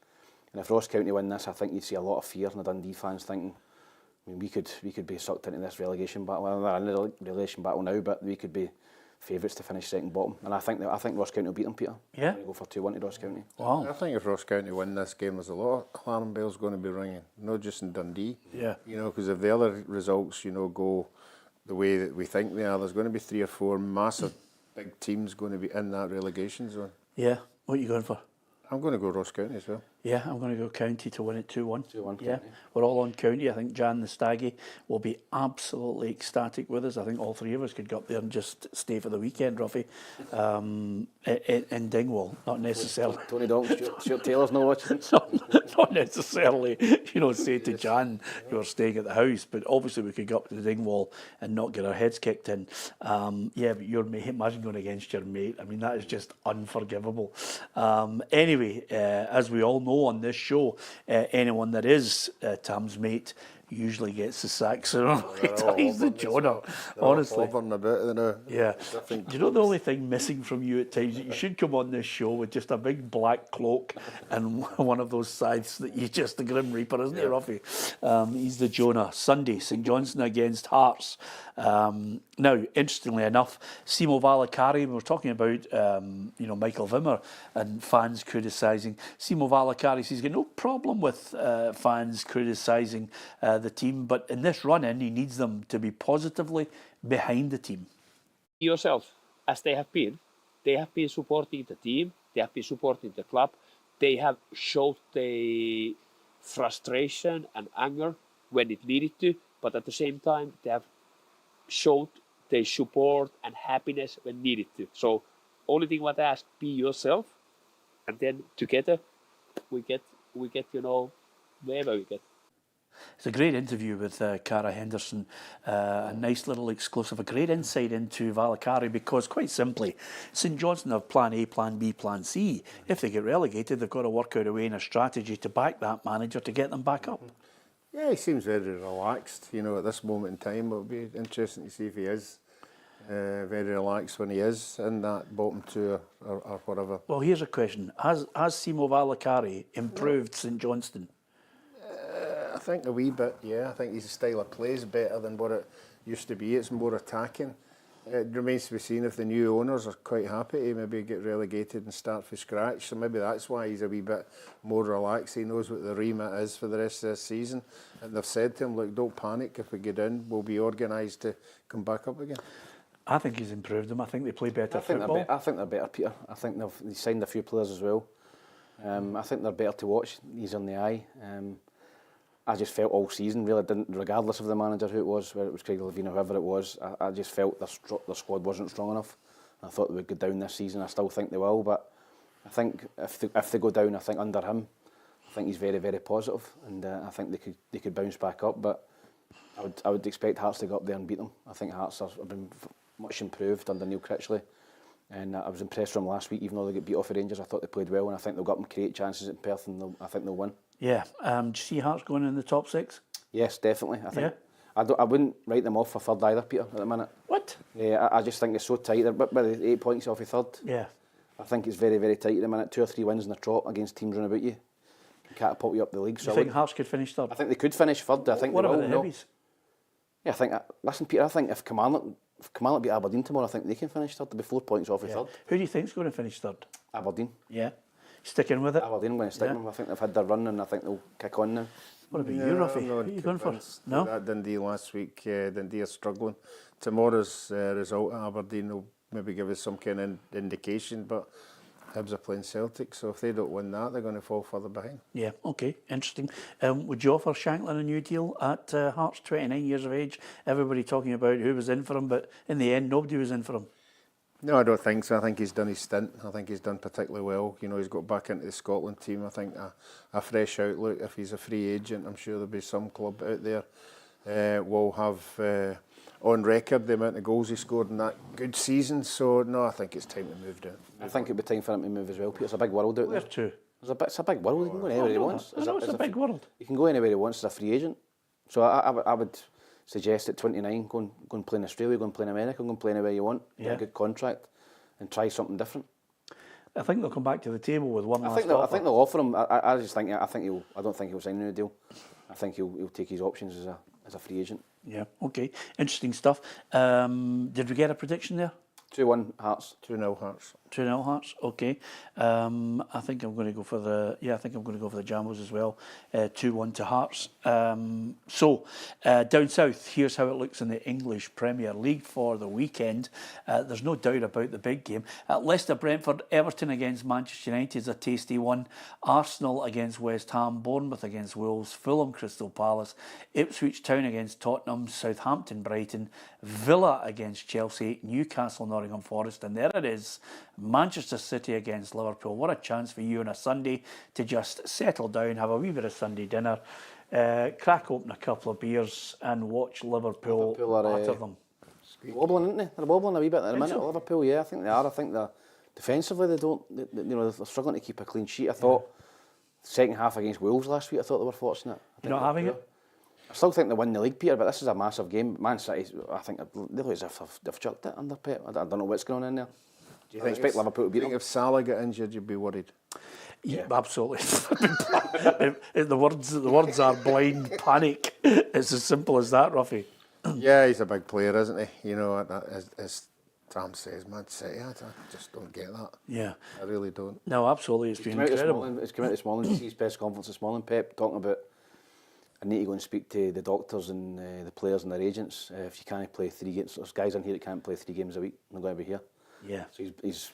And if Ross County win this, I think you'd see a lot of fear in the Dundee fans thinking, I mean, we could be sucked into this relegation battle. Well, we're in the relegation battle now, but we could be favourites to finish second bottom. And I think Ross County will beat them, Peter. Yeah. Go for 2-1 to Ross County. Wow. I think if Ross County win this game, there's a lot of alarm bells going to be ringing, not just in Dundee. Yeah. You know, because if the other results, you know, go the way that we think they are, there's going to be 3 or 4 massive big teams going to be in that relegation zone. Yeah. What are you going for? I'm going to go Ross County as well. Yeah, I'm going to go County to win it 2-1. 2-1 Yeah, County. we're all on County. I think Jan the Staggy will be absolutely ecstatic with us. I think all 3 of us could go up there and just stay for the weekend, Ruffy. In Dingwall, not necessarily. Tony Dalton, Stuart Taylor's not watching. Not necessarily, you know, say to Jan who are staying at the house, but obviously we could go up to Dingwall and not get our heads kicked in. Yeah, but your mate, imagine going against your mate. I mean, that is just unforgivable. Anyway, as we all know on this show, anyone that is Tam's mate usually gets the sack sooner or later. He's the Jonah, honestly. Yeah. Do you know the only thing missing from you at times? You should come on this show with just a big black cloak and one of those scythes that you just the Grim Reaper, isn't he, Ruffy? He's the Jonah. Sunday, St Johnstone against Hearts. Now, interestingly enough, Simo Valakari, we were talking about, Michael Wimmer and fans criticising. Simo Valakari says he's got no problem with fans criticising the team, but in this run-in, he needs them to be positively behind the team. Yourself, as they have been supporting the team, they have been supporting the club, they have showed the frustration and anger when it needed to, but at the same time, they have showed their support and happiness when needed to. So, only thing what I ask, be yourself, and then together we get wherever we get. It's a great interview with Cara Henderson, a nice little exclusive, a great insight into Valakari, because quite simply, St Johnstone have plan A, plan B, plan C. If they get relegated, they've got to work out a way and a strategy to back that manager to get them back up. Yeah, he seems very relaxed, at this moment in time. It'll be interesting to see if he is very relaxed when he is in that bottom 2 or whatever. Well, here's a question. Has Simo Valakari improved St Johnstone? I think a wee bit, yeah. I think his style of play is better than what it used to be. It's more attacking. It remains to be seen if the new owners are quite happy to maybe get relegated and start from scratch. So maybe that's why he's a wee bit more relaxed. He knows what the remit is for the rest of this season. And they've said to him, look, don't panic. If we get in, we'll be organised to come back up again. I think he's improved them. I think they play better football. I think they're better, Peter. I think they've signed a few players as well. I think they're better to watch. He's on the eye. I just felt all season, really, regardless of the manager who it was, whether it was Craig Levine or whoever it was, I just felt their squad wasn't strong enough. I thought they would go down this season. I still think they will, but I think if they go down, I think under him, I think he's very, very positive, and I think they could bounce back up. But I would expect Hearts to go up there and beat them. I think Hearts have been much improved under Neil Critchley, and I was impressed from last week. Even though they got beat off the Rangers, I thought they played well, and I think they'll go up and create chances at Perth, and I think they'll win. Yeah. Do you see Hearts going in the top 6? Yes, definitely. I think. Yeah. I wouldn't write them off for third either, Peter, at the minute. What? Yeah, I just think it's so tight. They're by the 8 points off of third. Yeah. I think it's very, very tight at the minute. 2 or 3 wins in the trot against teams running about you can catapult you up the league. So you think Hearts could finish third? I think they could finish third. I think what they about will. the Hibbies? Yeah, listen, Peter, I think if Kilmarnock if Kilmarnock beat Aberdeen tomorrow, I think they can finish third. They'll be 4 points off of third. Who do you think's going to finish third? Aberdeen. Yeah. Sticking with it? Aberdeen, I'm going to stick with them. I think they've had their run and I think they'll kick on now. What about you, Ruffy? Who are you going for? No? That Dundee last week, Dundee are struggling. Tomorrow's result at Aberdeen will maybe give us some kind of indication, but Hibs are playing Celtic, so if they don't win that, they're going to fall further behind. Yeah, okay, interesting. Would you offer Shanklin a new deal at Hearts, 29 years of age? Everybody talking about who was in for him, but in the end, nobody was in for him. No, I don't think so. I think he's done his stint. I think he's done particularly well. You know, he's got back into the Scotland team. I think a fresh outlook. If he's a free agent, I'm sure there'll be some club out there will have on record the amount of goals he scored in that good season. So, no, I think it's time to move down. I think it'd be time for him to move as well, Peter. It's a big world out there. Where to? It's a big world. He can go anywhere he wants. I know it's a big world. He can go anywhere he wants as a free agent. So I would suggest at 29, go and play in Australia, go and play in America, go and play anywhere you want, get a good contract and try something different. I think they'll come back to the table with one last offer. I think they'll offer him. I don't think he'll sign a new deal. I think he'll take his options as a free agent. Yeah, okay. Interesting stuff. Did we get a prediction there? 2-1 Hearts. 2-0 Hearts. 2-0 Hearts, okay. I think I'm going to go for the Jambos as well. 2-1 to Hearts. So down south, here's how it looks in the English Premier League for the weekend. There's no doubt about the big game. Leicester, Brentford, Everton against Manchester United is a tasty one. Arsenal against West Ham, Bournemouth against Wolves, Fulham, Crystal Palace, Ipswich Town against Tottenham, Southampton, Brighton, Villa against Chelsea, Newcastle, Nottingham Forest, and there it is. Manchester City against Liverpool. What a chance for you on a Sunday to just settle down, have a wee bit of Sunday dinner, crack open a couple of beers and watch Liverpool batter them. Wobbling, isn't they? They're wobbling a wee bit at the minute. So? Liverpool, yeah, I think they are. I think they're defensively they're struggling to keep a clean sheet. I thought second half against Wolves last week, I thought they were fortunate. You're not having it? I still think they win the league, Peter, but this is a massive game. Man City, I think they look as if they've chucked it under Pep. I don't know what's going on in there. Do you expect Liverpool to beat them? If Salah got injured, you'd be worried. Yeah, absolutely. the words are blind panic. It's as simple as that, Ruffy. Yeah, he's a big player, isn't he? You know, as Tam says, Man City, I just don't get that. Yeah. I really don't. No, absolutely. It's been incredible. It's come out this morning, his press conference this morning, Pep, talking about, I need to go and speak to the doctors and the players and their agents. If you can't play 3 games, there's guys in here that can't play 3 games a week, they're going to be here. Yeah. So he's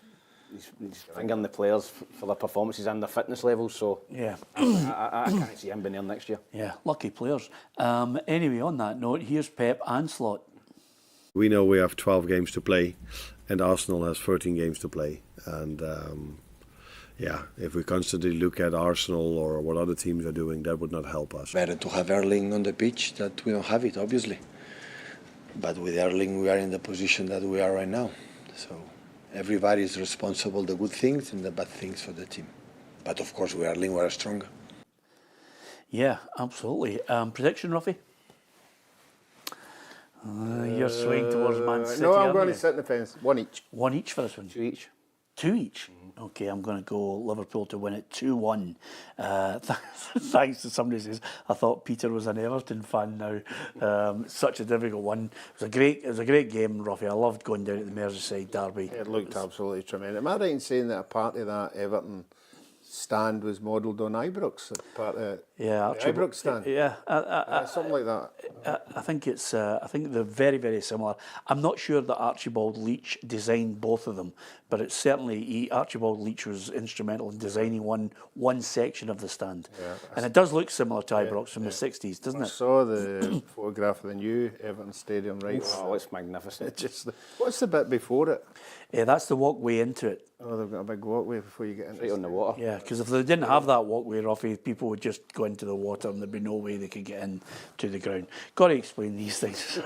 fingering the players for their performances and their fitness levels. So yeah, I can't see him being there next year. Yeah, lucky players. Anyway, on that note, here's Pep and Slot. We know we have 12 games to play, and Arsenal has 13 games to play. And if we constantly look at Arsenal or what other teams are doing, that would not help us. Better to have Erling on the pitch that we don't have it, obviously. But with Erling, we are in the position that we are right now. So everybody is responsible, the good things and the bad things for the team. But of course, with Erling, we are stronger. Yeah, absolutely. Prediction, Ruffy? You're swaying towards Man City. No, I'm going to sit in the fence. 1 each. 1 each for this one? 2 each. 2 each? Okay, I'm going to go Liverpool to win it 2-1. Thanks to somebody who says, I thought Peter was an Everton fan now. Such a difficult one. It was a great game, Ruffy. I loved going down to the Merseyside derby. It looked absolutely tremendous. Am I right in saying that a part of that Everton stand was modelled on Ibrox? Part of the Ibrox stand? Yeah. Something like that. I think they're very, very similar. I'm not sure that Archibald Leach designed both of them, but it's certainly Archibald Leach was instrumental in designing one section of the stand. Yeah, and it does look similar to Ibrox from the 60s, doesn't it? I saw the photograph of the new Everton Stadium, right? Oh, it's magnificent. What's the bit before it? Yeah, that's the walkway into it. Oh, they've got a big walkway before you get in. Right on the water. Yeah, because if they didn't have that walkway, Ruffy, people would just go into the water and there'd be no way they could get in to the ground. Got to explain these things.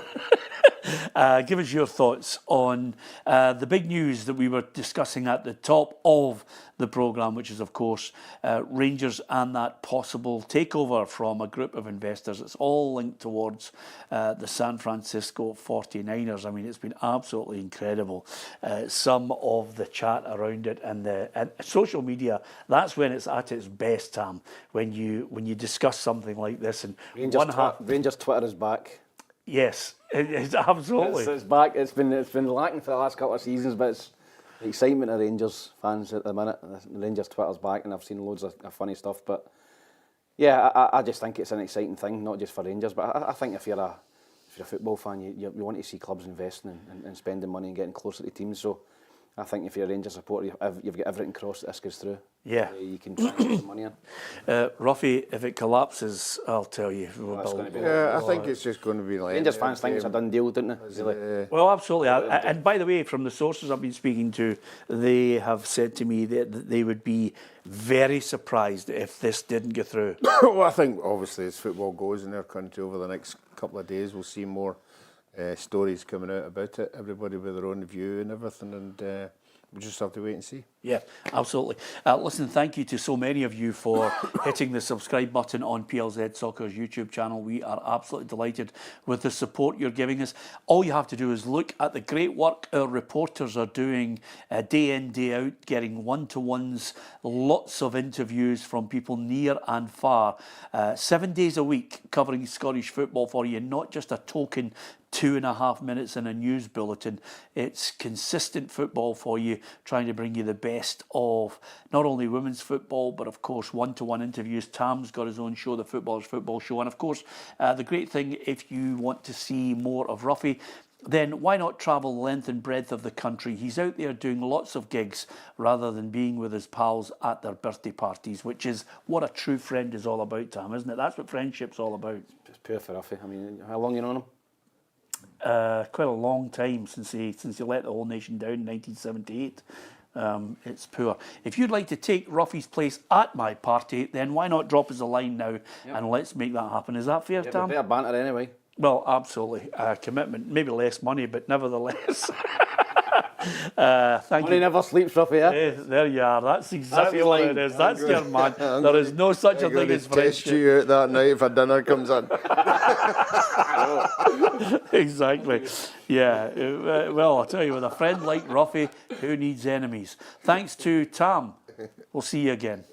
Give us your thoughts on the big news that we were discussing at the top of the programme, which is, of course, Rangers and that possible takeover from a group of investors. It's all linked towards the San Francisco 49ers. I mean, it's been absolutely incredible. Some of the chat around it and social media, that's when it's at its best, Tam, when you discuss something like this. And Rangers Twitter is back. Yes, it's absolutely. It's back. It's been lacking for the last couple of seasons, but it's the excitement of Rangers fans at the minute. The Rangers Twitter's back, and I've seen loads of funny stuff. But yeah, I just think it's an exciting thing, not just for Rangers, but I think if you're a football fan, you want to see clubs investing and spending money and getting closer to teams. So I think if you're a Rangers supporter, you've got everything crossed that this goes through. Yeah. You can try and get some money in. Ruffy, if it collapses, I'll tell you. I think it's just going to be like... Rangers fans think it's a done deal, don't they? Really? Well, absolutely. And by the way, from the sources I've been speaking to, they have said to me that they would be very surprised if this didn't go through. Well, I think obviously as football goes in their country over the next couple of days, we'll see more stories coming out about it. Everybody with their own view and everything, and we just have to wait and see. Yeah, absolutely. Listen, thank you to so many of you for hitting the subscribe button on PLZ Soccer's YouTube channel. We are absolutely delighted with the support you're giving us. All you have to do is look at the great work our reporters are doing day in, day out, getting one-to-ones, lots of interviews from people near and far. 7 days a week covering Scottish football for you, not just a token 2.5 minutes in a news bulletin. It's consistent football for you, trying to bring you the best of not only women's football, but of course one-to-one interviews. Tam's got his own show, the Footballers Football Show, and of course the great thing, if you want to see more of Ruffy, then why not travel the length and breadth of the country? He's out there doing lots of gigs rather than being with his pals at their birthday parties, which is what a true friend is all about, Tam, isn't it? That's what friendship's all about. It's pure for Ruffy. I mean, how long you known him? Quite a long time since he let the whole nation down in 1978. It's poor. If you'd like to take Ruffy's place at my party, then why not drop us a line now and let's make that happen. Is that fair, Tam? Yeah, banter anyway. Well, absolutely. Commitment, maybe less money, but nevertheless. Thank Money you. never sleeps, Ruffy, yeah? There you are. That's exactly what it is. That's your man. There is no such a thing as test friendship. you out that night if a dinner comes in. Exactly. Yeah. Well, I'll tell you, with a friend like Ruffy, who needs enemies? Thanks to Tam. We'll see you again.